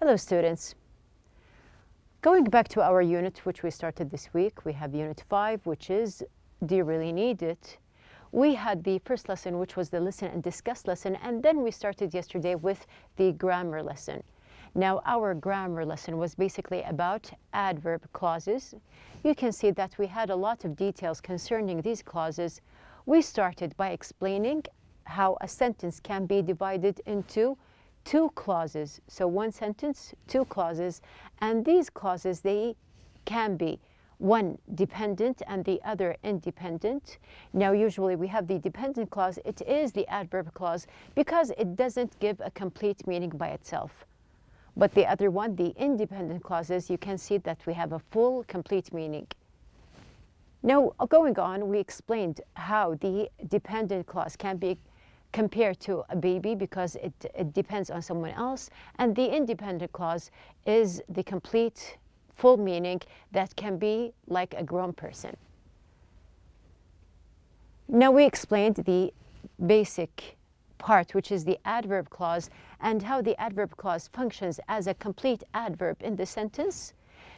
Hello students. Going back to our unit which we started this week, we have unit 5, which is Do You Really Need It? We had the first lesson, which was the listen and discuss lesson, and then we started yesterday with the grammar lesson. Now our grammar lesson was basically about adverb clauses. You can see that we had a lot of details concerning these clauses. We started by explaining how a sentence can be divided into two clauses. So one sentence, two clauses, and these clauses, they can be one dependent and the other independent. Now usually we have the dependent clause. It is the adverb clause because it doesn't give a complete meaning by itself. But the other one, the independent clauses, you can see that we have a full, complete meaning. Now going on, we explained how the dependent clause can be compared to a baby because it depends on someone else, and the independent clause is the complete full meaning that can be like a grown person. Now we explained the basic part, which is the adverb clause, and how the adverb clause functions as a complete adverb in the sentence.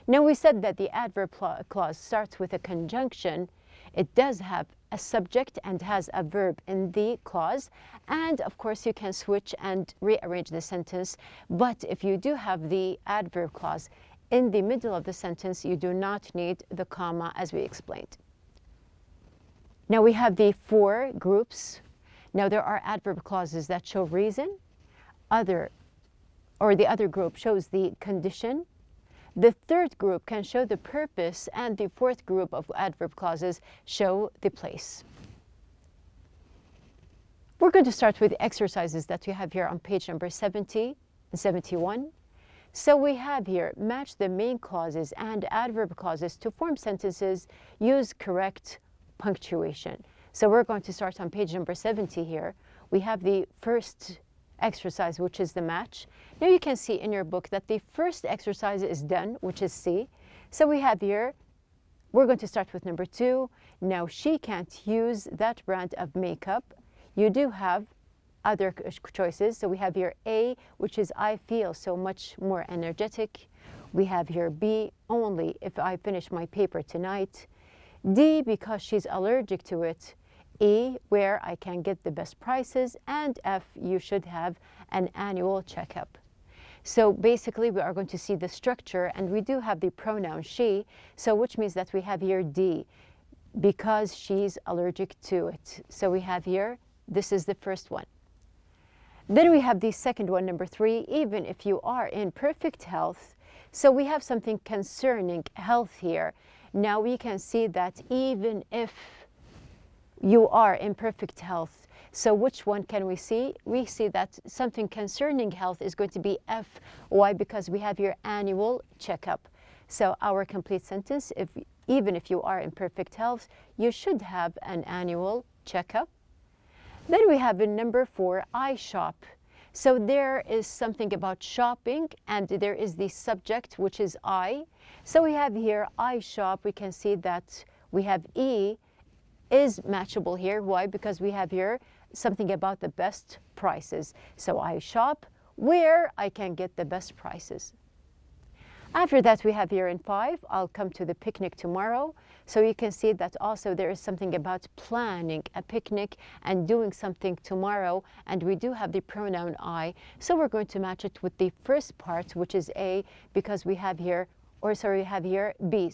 Now we said that the adverb clause starts with a conjunction. It does have a subject and has a verb in the clause, and of course you can switch and rearrange the sentence. But if you do have the adverb clause in the middle of the sentence, you do not need the comma, as we explained. Now we have the four groups. Now there are adverb clauses that show reason, the other group shows the condition. The third group can show the purpose, and the fourth group of adverb clauses show the place. We're going to start with the exercises that we have here on page number 70 and 71. So we have here, match the main clauses and adverb clauses to form sentences, use correct punctuation. So we're going to start on page number 70 here. We have the first exercise, which is the match. Now you can see in your book that the first exercise is done, which is C. So we have here, we're going to start with number 2. Now she can't use that brand of makeup. You do have other choices. So we have here A, which is I feel so much more energetic. We have here B, only if I finish my paper tonight. D, because she's allergic to it. E, where I can get the best prices, and F, you should have an annual checkup. So basically we are going to see the structure, and we do have the pronoun she, so which means that we have here D, because she's allergic to it. So we have here, this is the first one. Then we have the second one, number 3, even if you are in perfect health. So we have something concerning health here. Now we can see that even if you are in perfect health. So which one can we see? We see that something concerning health is going to be F. Why? Because we have your annual checkup. So our complete sentence, even if you are in perfect health, you should have an annual checkup. Then we have in number 4, I shop. So there is something about shopping, and there is the subject, which is I. So we have here I shop. We can see that we have E is matchable here. Why? Because we have here something about the best prices. So I shop where I can get the best prices. After that, we have here in 5, I'll come to the picnic tomorrow. So you can see that also there is something about planning a picnic and doing something tomorrow, and we do have the pronoun I. So we're going to match it with the first part, which is A, because we have here, we have here B,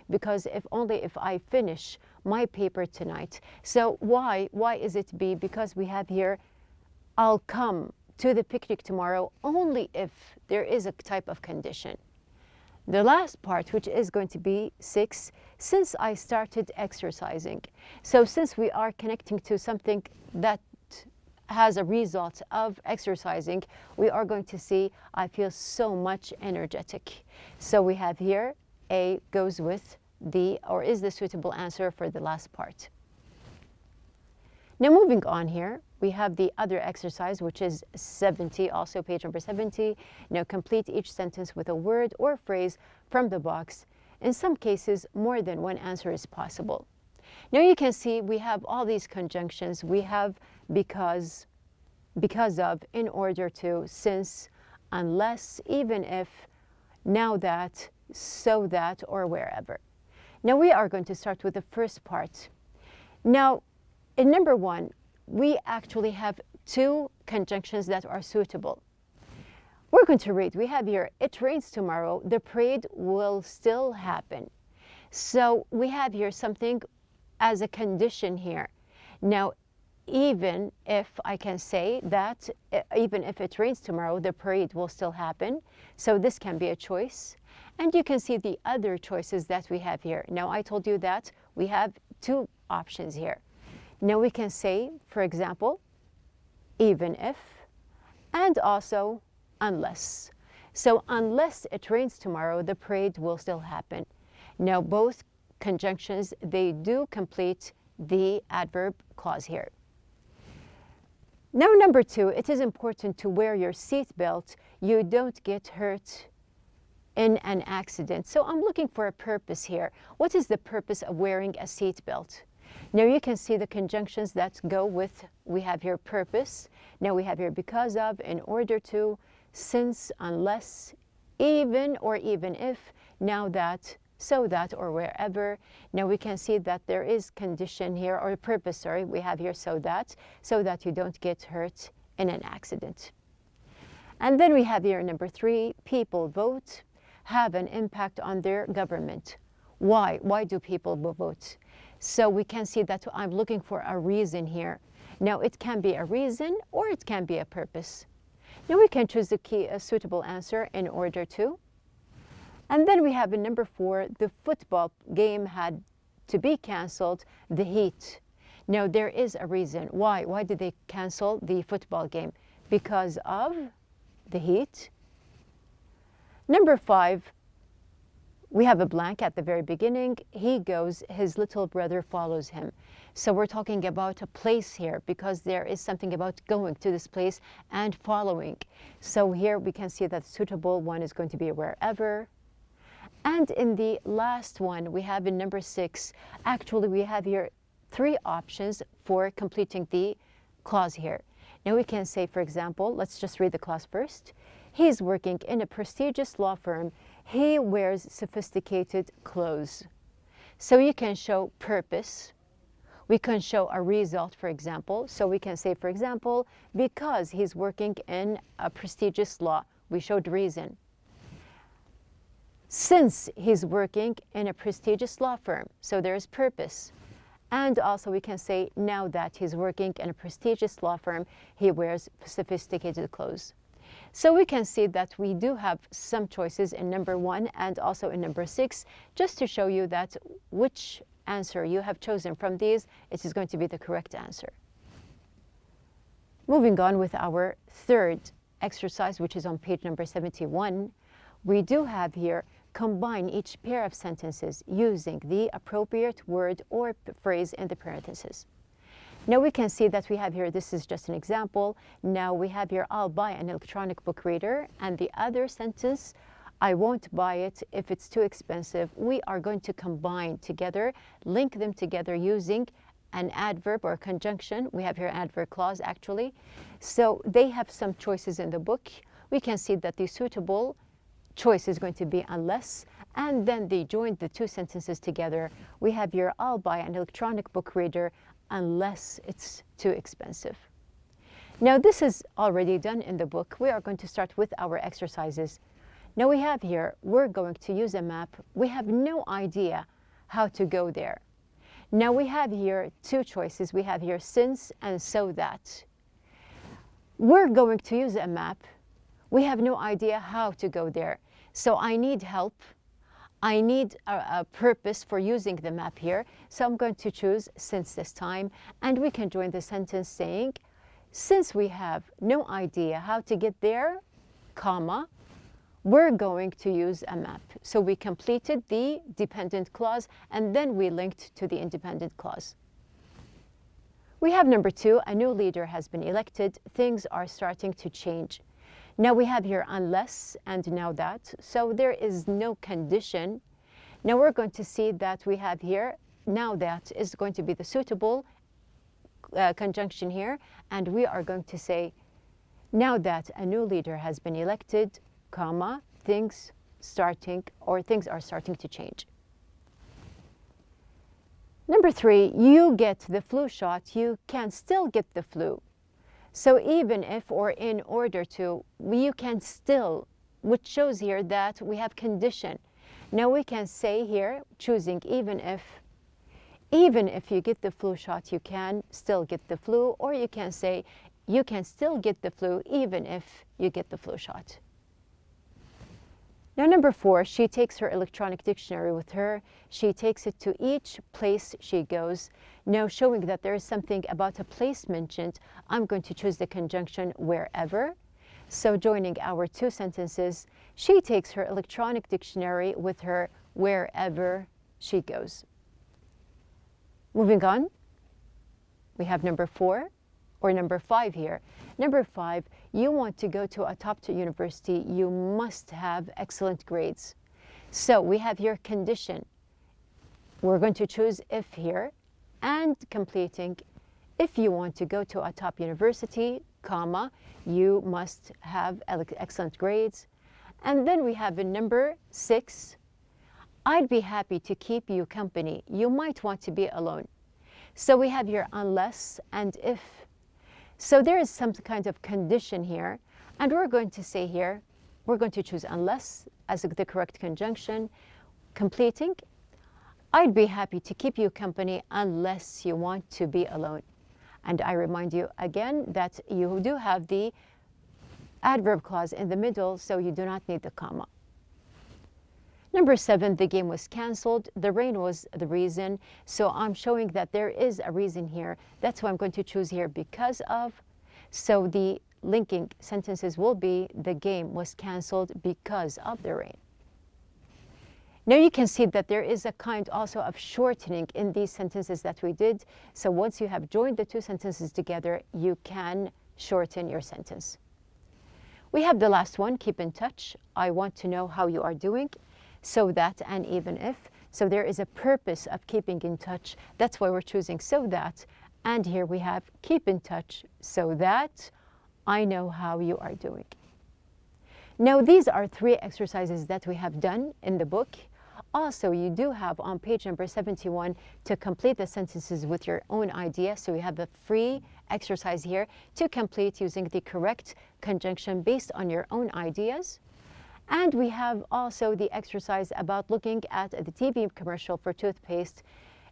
because if I finish my paper tonight. So why is it B? Because we have here, I'll come to the picnic tomorrow only if there is a type of condition. The last part, which is going to be 6, since I started exercising. So since we are connecting to something that has a result of exercising, we are going to see I feel so much energetic. So we have here A goes with is the suitable answer for the last part. Now moving on here, we have the other exercise, which is 70, also page number 70. Now complete each sentence with a word or phrase from the box. In some cases, more than one answer is possible. Now you can see we have all these conjunctions. We have because of, in order to, since, unless, even if, now that, so that, or wherever. Now we are going to start with the first part. Now, in number 1, we actually have 2 conjunctions that are suitable. We're going to read. We have here, it rains tomorrow, the parade will still happen. So we have here something as a condition here. Now, even if I can say that, even if it rains tomorrow, the parade will still happen. So this can be a choice. And you can see the other choices that we have here. Now, I told you that we have 2 options here. Now, we can say, for example, even if, and also unless. So unless it rains tomorrow, the parade will still happen. Now, both conjunctions, they do complete the adverb clause here. Now, number 2, it is important to wear your seatbelt. You don't get hurt in an accident. So I'm looking for a purpose here. What is the purpose of wearing a seatbelt? Now you can see the conjunctions that go with, we have here purpose. Now we have here because of, in order to, since, unless, even or even if, now that, so that, or wherever. Now we can see that there is condition here, or purpose, sorry, we have here so that you don't get hurt in an accident. And then we have here number 3, people vote, have an impact on their government. Why? Why do people vote? So we can see that I'm looking for a reason here. Now it can be a reason or it can be a purpose. Now we can choose a suitable answer, in order to. And then we have in number 4, the football game had to be canceled, the heat. Now there is a reason. Why? Why did they cancel the football game? Because of the heat. Number 5, we have a blank at the very beginning. He goes, his little brother follows him. So we're talking about a place here, because there is something about going to this place and following. So here we can see that suitable one is going to be wherever. And in the last one, we have in number 6, actually we have here 3 options for completing the clause here. Now we can say, for example, let's just read the clause first. He's working in a prestigious law firm. He wears sophisticated clothes. So you can show purpose. We can show a result, for example. So we can say, for example, because he's working in a prestigious law. We showed reason. Since he's working in a prestigious law firm. So there's purpose. And also we can say, now that he's working in a prestigious law firm, he wears sophisticated clothes. So we can see that we do have some choices in number 1 and also in number 6, just to show you that which answer you have chosen from these, it is going to be the correct answer. Moving on with our third exercise, which is on page number 71, we do have here, combine each pair of sentences using the appropriate word or phrase in the parentheses. Now we can see that we have here, this is just an example. Now we have here, I'll buy an electronic book reader, and the other sentence, I won't buy it if it's too expensive. We are going to combine together, link them together using an adverb or a conjunction. We have here an adverb clause actually. So they have some choices in the book. We can see that the suitable choice is going to be unless, and then they join the 2 sentences together. We have here, I'll buy an electronic book reader unless it's too expensive. Now this is already done in the book. We are going to start with our exercises. Now we have here, we're going to use a map. We have no idea how to go there. Now we have here 2 choices. We have here since and so that. We're going to use a map. We have no idea how to go there. So I need help. I need a purpose for using the map here. So I'm going to choose since this time, and we can join the sentence saying, since we have no idea how to get there, comma, we're going to use a map. So we completed the dependent clause, and then we linked to the independent clause. We have number 2, a new leader has been elected. Things are starting to change. Now we have here unless and now that, so there is no condition. Now we're going to see that we have here, now that is going to be the suitable conjunction here, and we are going to say, Now that a new leader has been elected, comma, things are starting to change. Number 3, you get the flu shot, you can still get the flu. So even if or in order to, you can still, which shows here that we have condition. Now we can say here, choosing even if you get the flu shot, you can still get the flu, or you can say you can still get the flu even if you get the flu shot. Now number 4, she takes her electronic dictionary with her. She takes it to each place she goes. Now showing that there is something about a place mentioned, I'm going to choose the conjunction wherever. So joining our 2 sentences, she takes her electronic dictionary with her wherever she goes. Moving on, we have number 4. Or number 5 here. Number 5, you want to go to a top-tier university, you must have excellent grades. So we have here condition. We're going to choose if here, and completing, if you want to go to a top university, comma, you must have excellent grades. And then we have in number 6, I'd be happy to keep you company. You might want to be alone. So we have here unless and if. So there is some kind of condition here, and we're going to say here, we're going to choose unless as the correct conjunction, completing, I'd be happy to keep you company unless you want to be alone. And I remind you again that you do have the adverb clause in the middle, so you do not need the comma. Number 7, the game was canceled. The rain was the reason. So I'm showing that there is a reason here. That's why I'm going to choose here because of. So the linking sentences will be the game was canceled because of the rain. Now you can see that there is a kind also of shortening in these sentences that we did. So once you have joined the 2 sentences together, you can shorten your sentence. We have the last one, keep in touch. I want to know how you are doing. So that and even if. So there is a purpose of keeping in touch. That's why we're choosing so that. And here we have keep in touch so that I know how you are doing. Now these are 3 exercises that we have done in the book. Also, you do have on page number 71 to complete the sentences with your own idea. So we have a free exercise here to complete using the correct conjunction based on your own ideas. And we have also the exercise about looking at the TV commercial for toothpaste.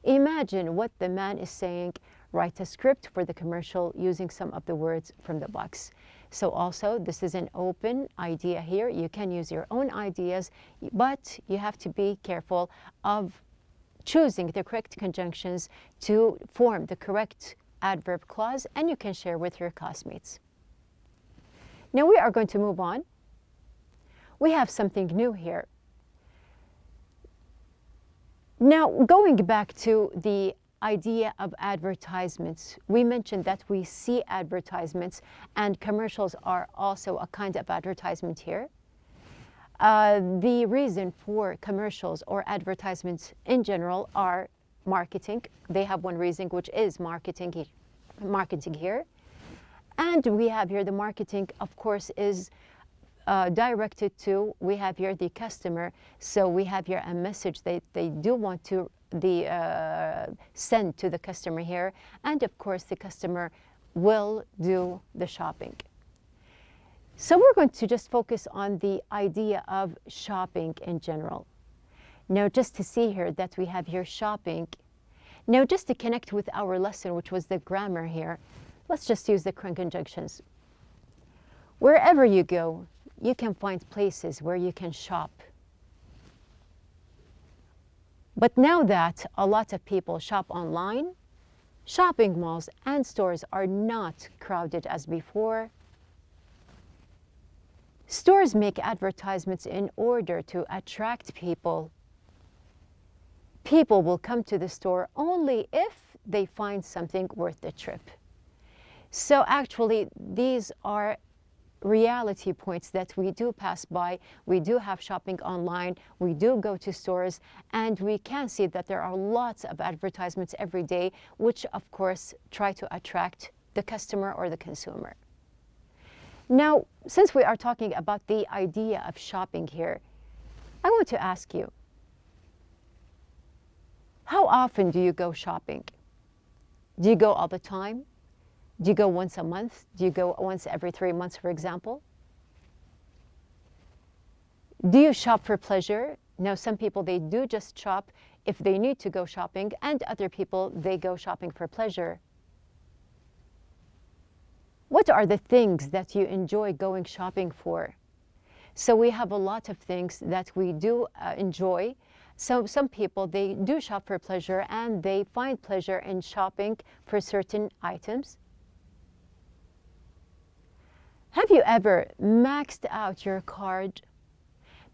Imagine what the man is saying. Write a script for the commercial using some of the words from the box. So also, this is an open idea here. You can use your own ideas, but you have to be careful of choosing the correct conjunctions to form the correct adverb clause, and you can share with your classmates. Now we are going to move on. We have something new here. Now, going back to the idea of advertisements, we mentioned that we see advertisements, and commercials are also a kind of advertisement here. The reason for commercials or advertisements in general are marketing. They have one reason, which is marketing here. And we have here the marketing, of course, is directed to, we have here the customer, so we have here a message they do want to send to the customer here, and of course the customer will do the shopping. So we're going to just focus on the idea of shopping in general. Now just to see here that we have here shopping. Now just to connect with our lesson, which was the grammar here, let's just use the conjunctions. Wherever you go, you can find places where you can shop. But now that a lot of people shop online, shopping malls and stores are not crowded as before. Stores make advertisements in order to attract people. People will come to the store only if they find something worth the trip. So actually, these are reality points that we do pass by. We do have shopping online, we do go to stores, and we can see that there are lots of advertisements every day, which of course try to attract the customer or the consumer. Now, since we are talking about the idea of shopping here, I want to ask you, how often do you go shopping? Do you go all the time? Do you go once a month? Do you go once every 3 months, for example? Do you shop for pleasure? Now, some people, they do just shop if they need to go shopping, and other people, they go shopping for pleasure. What are the things that you enjoy going shopping for? So we have a lot of things that we do enjoy. So some people, they do shop for pleasure and they find pleasure in shopping for certain items. Have you ever maxed out your card?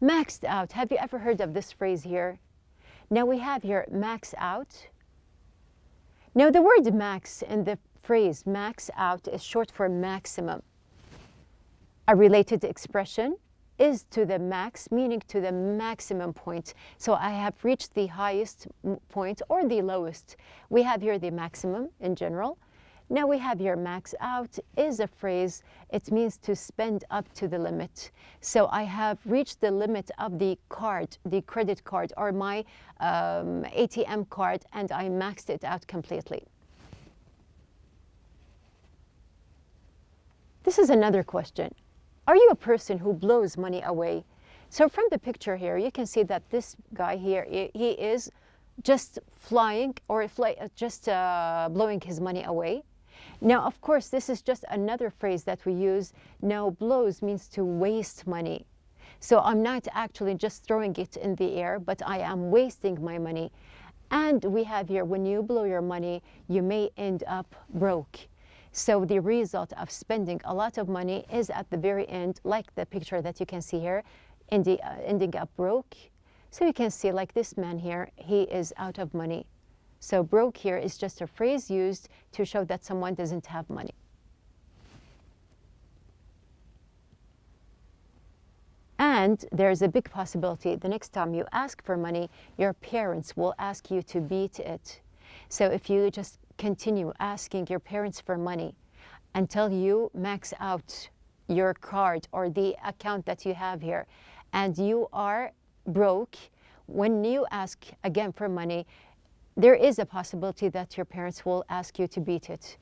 Maxed out. Have you ever heard of this phrase here? Now we have here max out. Now the word max in the phrase max out is short for maximum. A related expression is to the max, meaning to the maximum point. So I have reached the highest point or the lowest. We have here the maximum in general. Now we have here max out is a phrase. It means to spend up to the limit. So I have reached the limit of the card, the credit card or my ATM card, and I maxed it out completely. This is another question. Are you a person who blows money away? So from the picture here, you can see that this guy here, he is just flying or just blowing his money away. Now, of course, this is just another phrase that we use. Now, blows means to waste money. So I'm not actually just throwing it in the air, but I am wasting my money. And we have here, when you blow your money, you may end up broke. So the result of spending a lot of money is at the very end, like the picture that you can see here, ending up broke. So you can see like this man here, he is out of money. So broke here is just a phrase used to show that someone doesn't have money. And there's a big possibility the next time you ask for money, your parents will ask you to beat it. So if you just continue asking your parents for money until you max out your card or the account that you have here, and you are broke, when you ask again for money, there is a possibility that your parents will ask you to beat it.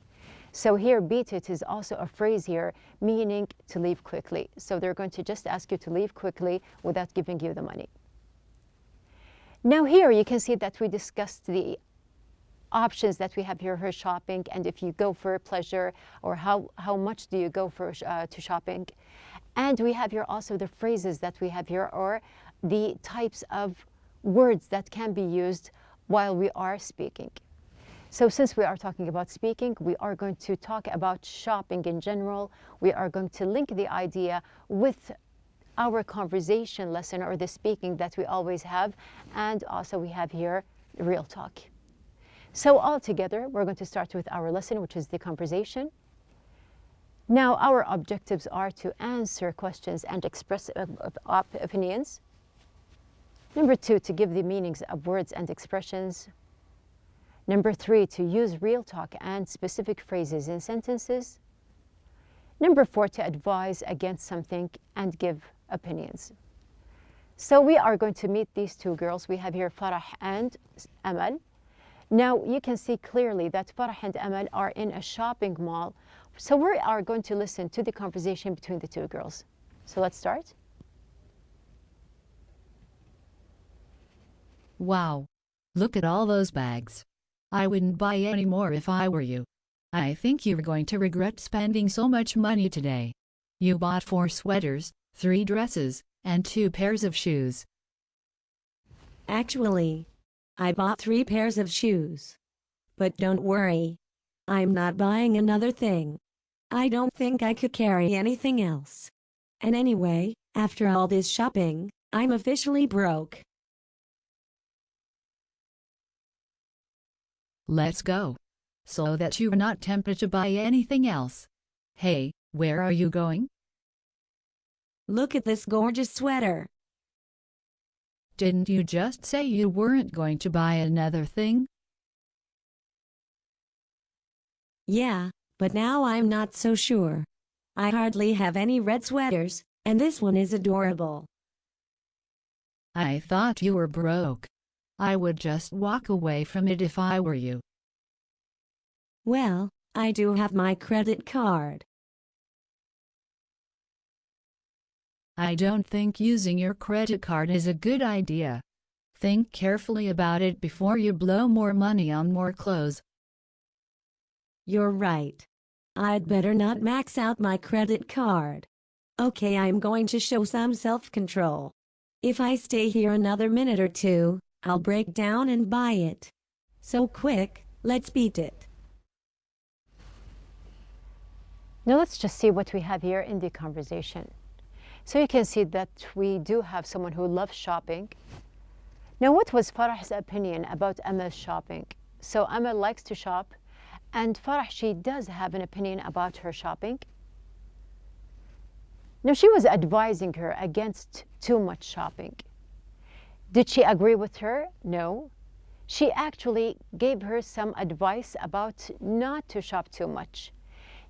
So here, beat it is also a phrase here meaning to leave quickly. So they're going to just ask you to leave quickly without giving you the money. Now here you can see that we discussed the options that we have here for shopping, and if you go for pleasure or how much do you go for to shopping. And we have here also the phrases that we have here, or the types of words that can be used while we are speaking. So since we are talking about speaking, we are going to talk about shopping in general. We are going to link the idea with our conversation lesson or the speaking that we always have, and also we have here real talk. So all together, we're going to start with our lesson, which is the conversation. Now, our objectives are to answer questions and express opinions. Number 2, to give the meanings of words and expressions. Number 3, to use real talk and specific phrases in sentences. Number 4, to advise against something and give opinions. So we are going to meet these two girls. We have here Farah and Amal. Now you can see clearly that Farah and Amal are in a shopping mall. So we are going to listen to the conversation between the two girls. So let's start. Wow. Look at all those bags. I wouldn't buy any more if I were you. I think you're going to regret spending so much money today. You bought 4 sweaters, 3 dresses, and 2 pairs of shoes. Actually, I bought 3 pairs of shoes. But don't worry. I'm not buying another thing. I don't think I could carry anything else. And anyway, after all this shopping, I'm officially broke. Let's go. So that you're not tempted to buy anything else. Hey, where are you going? Look at this gorgeous sweater. Didn't you just say you weren't going to buy another thing? Yeah, but now I'm not so sure. I hardly have any red sweaters, and this one is adorable. I thought you were broke. I would just walk away from it if I were you. Well, I do have my credit card. I don't think using your credit card is a good idea. Think carefully about it before you blow more money on more clothes. You're right. I'd better not max out my credit card. Okay, I'm going to show some self-control. If I stay here another minute or two, I'll break down and buy it. So quick, let's beat it. Now let's just see what we have here in the conversation. So you can see that we do have someone who loves shopping. Now what was Farah's opinion about Amal's shopping? So Amal likes to shop, and Farah, she does have an opinion about her shopping. Now she was advising her against too much shopping. Did she agree with her? No. She actually gave her some advice about not to shop too much.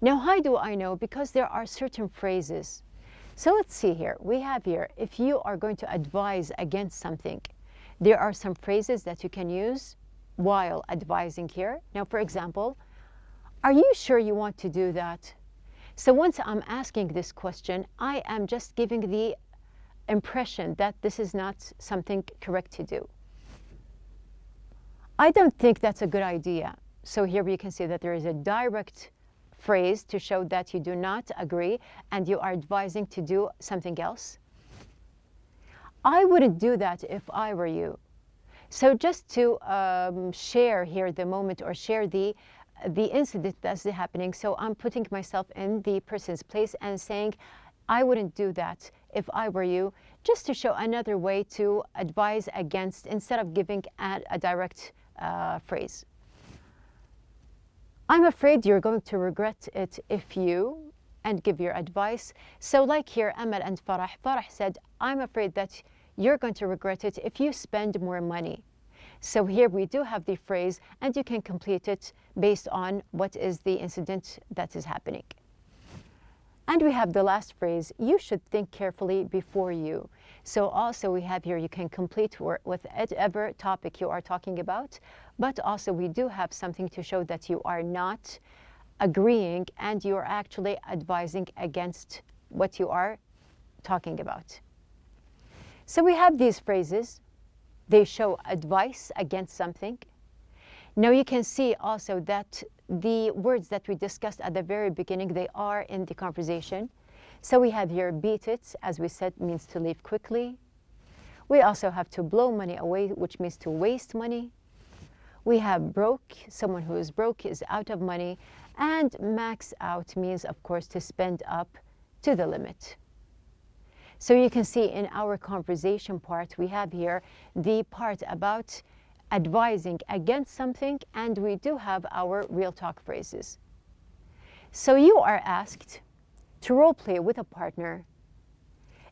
Now how do I know? Because there are certain phrases. So let's see here. We have here, if you are going to advise against something, there are some phrases that you can use while advising here. Now, for example, are you sure you want to do that? So once I'm asking this question, I am just giving the impression that this is not something correct to do. I don't think that's a good idea. So here we can see that there is a direct phrase to show that you do not agree and you are advising to do something else. I wouldn't do that if I were you. So just to share here the moment or share the incident that's happening. So I'm putting myself in the person's place and saying, I wouldn't do that if I were you, just to show another way to advise against instead of giving a direct phrase. I'm afraid you're going to regret it if you, and give your advice. So like here, Amal and Farah. Farah said, I'm afraid that you're going to regret it if you spend more money. So here we do have the phrase, and you can complete it based on what is the incident that is happening. And we have the last phrase, you should think carefully before you. So also we have here, you can complete with whatever topic you are talking about, but also we do have something to show that you are not agreeing and you are actually advising against what you are talking about. So we have these phrases. They show advice against something. Now you can see also that the words that we discussed at the very beginning, they are in the conversation. So we have here beat it, as we said, means to leave quickly. We also have to blow money away, which means to waste money. We have broke, someone who is broke is out of money. And max out means, of course, to spend up to the limit. So you can see in our conversation part, we have here the part about advising against something, and we do have our real talk phrases. So you are asked to role play with a partner.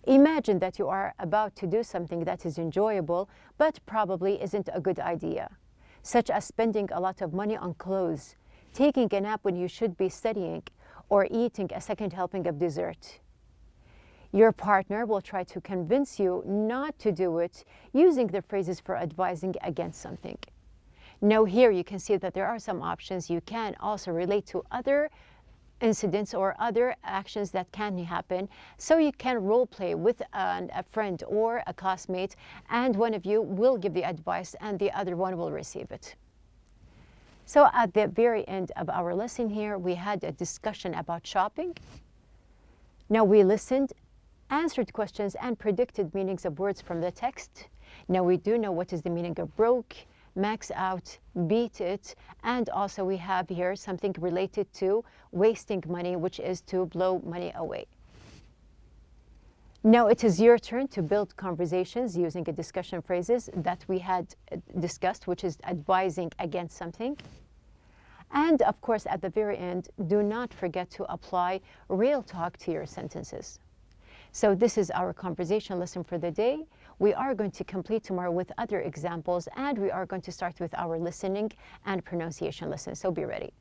Imagine that you are about to do something that is enjoyable, but probably isn't a good idea, such as spending a lot of money on clothes, taking a nap when you should be studying, or eating a second helping of dessert. Your partner will try to convince you not to do it using the phrases for advising against something. Now here you can see that there are some options. You can also relate to other incidents or other actions that can happen. So you can role play with a friend or a classmate, and one of you will give the advice and the other one will receive it. So at the very end of our lesson here, we had a discussion about shopping. Now we listened, answered questions, and predicted meanings of words from the text. Now we do know what is the meaning of broke, max out, beat it, and also we have here something related to wasting money, which is to blow money away. Now it is your turn to build conversations using a discussion phrases that we had discussed, which is advising against something. And of course, at the very end, do not forget to apply real talk to your sentences. So this is our conversation lesson for the day. We are going to complete tomorrow with other examples, and we are going to start with our listening and pronunciation lesson. So be ready.